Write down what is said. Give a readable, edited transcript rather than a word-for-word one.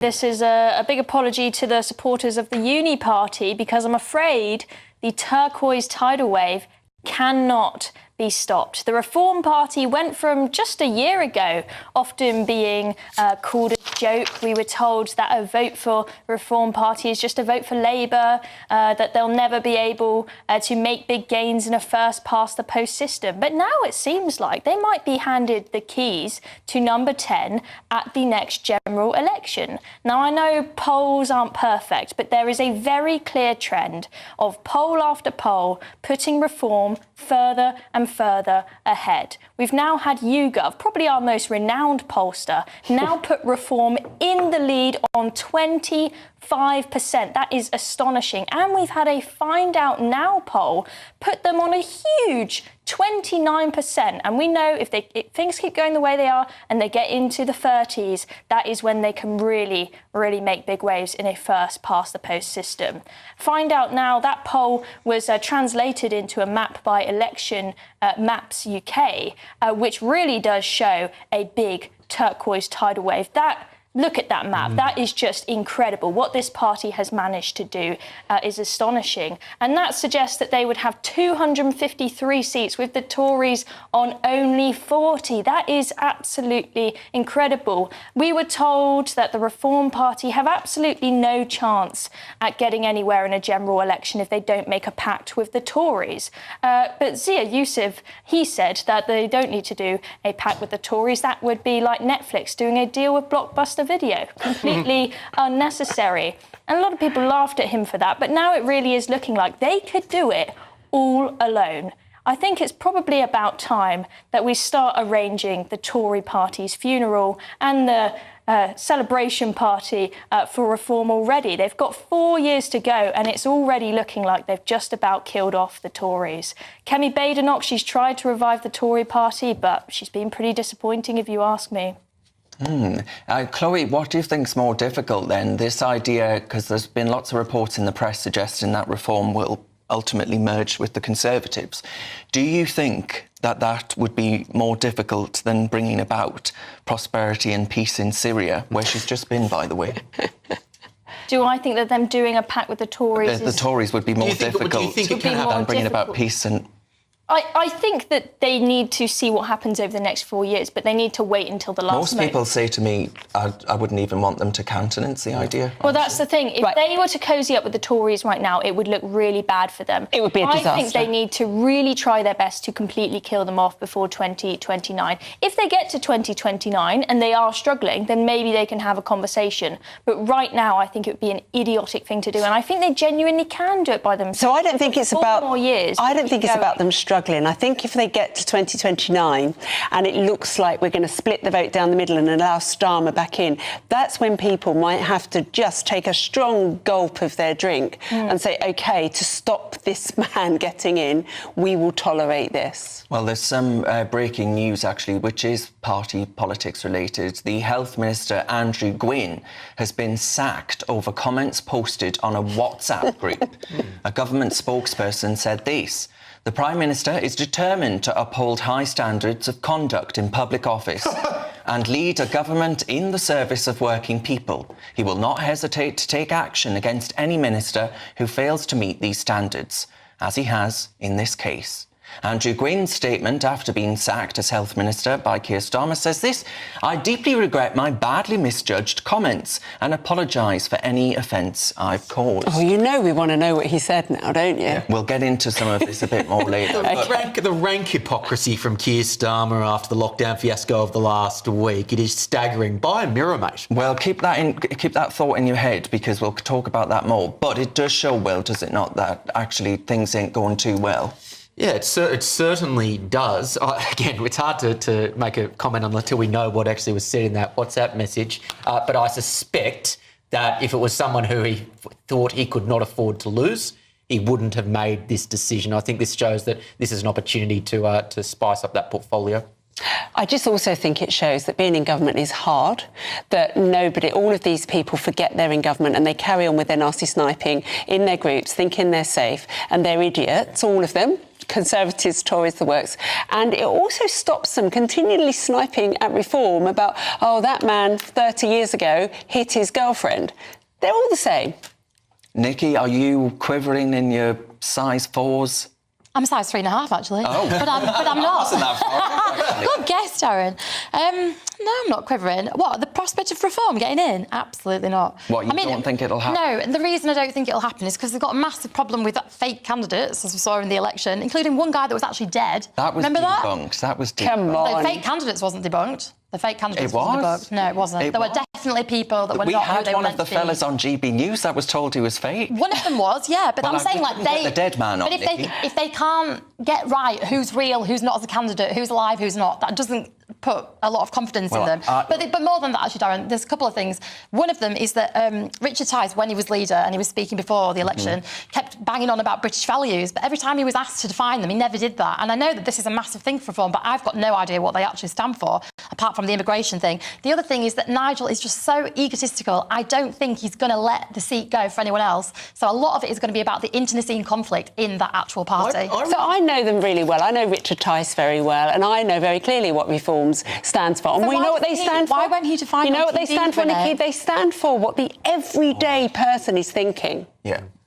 This is a big apology to the supporters of the Uni Party, because I'm afraid the turquoise tidal wave cannot be stopped. The Reform Party went from just a year ago often being called a joke. We were told that a vote for the Reform Party is just a vote for Labour, that they'll never be able to make big gains in a first-past-the-post system. But now it seems like they might be handed the keys to number 10 at the next general election. Now, I know polls aren't perfect, but there is a very clear trend of poll after poll putting Reform further and further ahead. We've now had YouGov, probably our most renowned pollster, now put Reform in the lead on 25%. That is astonishing. And we've had a Find Out Now poll put them on a huge 29%. And we know if things keep going the way they are and they get into the 30s, that is when they can really make big waves in a first-past-the-post system. Find Out Now, that poll was translated into a map by Election Maps UK, which really does show a big turquoise tidal wave. Look at that map. That is just incredible. What this party has managed to do is astonishing. And that suggests that they would have 253 seats with the Tories on only 40. That is absolutely incredible. We were told that the Reform Party have absolutely no chance at getting anywhere in a general election if they don't make a pact with the Tories. But Zia Yusuf, he said that they don't need to do a pact with the Tories. That would be like Netflix doing a deal with Blockbuster Video, completely unnecessary. And a lot of people laughed at him for that, but now it really is looking like they could do it all alone. I think it's probably about time that we start arranging the Tory party's funeral and the celebration party for Reform already. They've got 4 years to go, and it's already looking like they've just about killed off the Tories. Kemi Badenoch, she's tried to revive the Tory party, but she's been pretty disappointing if you ask me. Chloe, what do you think's more difficult then? This idea, because there's been lots of reports in the press suggesting that Reform will ultimately merge with the Conservatives. Do you think that that would be more difficult than bringing about prosperity and peace in Syria, where she's just been, by the way? Do I think that them doing a pact with the Tories the Tories would be more difficult than bringing about peace and... I think that they need to see what happens over the next 4 years, but they need to wait until the last moment. Most people say to me, I wouldn't even want them to countenance the idea. Well, that's the thing. If they were to cosy up with the Tories right now, it would look really bad for them. It would be a disaster. I think they need to really try their best to completely kill them off before 2029. If they get to 2029 and they are struggling, then maybe they can have a conversation. But right now, I think it would be an idiotic thing to do, and I think they genuinely can do it by themselves. So I don't think it's about 4 more years. I don't think it's about them struggling. I think if they get to 2029 and it looks like we're going to split the vote down the middle and allow Starmer back in, that's when people might have to just take a strong gulp of their drink and say, OK, to stop this man getting in, we will tolerate this. Well, there's some breaking news, actually, which is party politics related. The Health Minister, Andrew Gwynn, has been sacked over comments posted on a WhatsApp group. A government spokesperson said this: "The Prime Minister is determined to uphold high standards of conduct in public office and lead a government in the service of working people. He will not hesitate to take action against any minister who fails to meet these standards, as he has in this case." Andrew Gwynn's statement after being sacked as Health Minister by Keir Starmer says this: "I deeply regret my badly misjudged comments and apologise for any offence I've caused." Oh, you know we want to know what he said now, don't you? Yeah, we'll get into some of this a bit more later. The rank hypocrisy from Keir Starmer after the lockdown fiasco of the last week, it is staggering. Buy a mirror, mate. Well, keep that thought in your head, because we'll talk about that more. But it does show, well, does it not, that actually things ain't going too well? Yeah, it certainly does. Again, it's hard to make a comment until we know what actually was said in that WhatsApp message. But I suspect that if it was someone who he thought he could not afford to lose, he wouldn't have made this decision. I think this shows that this is an opportunity to spice up that portfolio. I just also think it shows that being in government is hard, that all of these people forget they're in government and they carry on with their nasty sniping in their groups, thinking they're safe, and they're idiots, all of them. Conservatives, Tories, the works. And it also stops them continually sniping at Reform about, oh, that man 30 years ago hit his girlfriend. They're all the same. Nikki, are you quivering in your size 4s? I'm a size 3.5, actually. Oh. But I'm not. Wasn't that far, Good guess, Darren. No, I'm not quivering. What, the prospect of Reform getting in? Absolutely not. What, you don't think it'll happen? No, and the reason I don't think it'll happen is because they've got a massive problem with fake candidates, as we saw in the election, including one guy that was actually dead. That was Remember debunked. That was debunked. Come on. The fake candidates wasn't debunked. The fake candidates It wasn't was? debunked. No, it wasn't. There were definitely people that were We not who had they were one of meant the to be. fellas on GB News that was told he was fake. One of them was, yeah, but Well, I'm saying we like couldn't get they. the dead man on, But Nikki. if they can't get right who's real, who's not as a candidate, who's alive, who's not, that doesn't put a lot of confidence in them. But more than that, actually, Darren, there's a couple of things. One of them is that Richard Tice, when he was leader and he was speaking before the election, kept banging on about British values. But every time he was asked to define them, he never did that. And I know that this is a massive thing for Reform, but I've got no idea what they actually stand for, apart from the immigration thing. The other thing is that Nigel is just so egotistical. I don't think he's going to let the seat go for anyone else. So a lot of it is going to be about the internecine conflict in that actual party. So I know them really well. I know Richard Tice very well, and I know very clearly what Reforms stands for. And So we why know what they did he- stand for. why won't he define You know on what they TV, stand for, Renee? Nikki? They stand for what the everyday person is thinking. Yeah.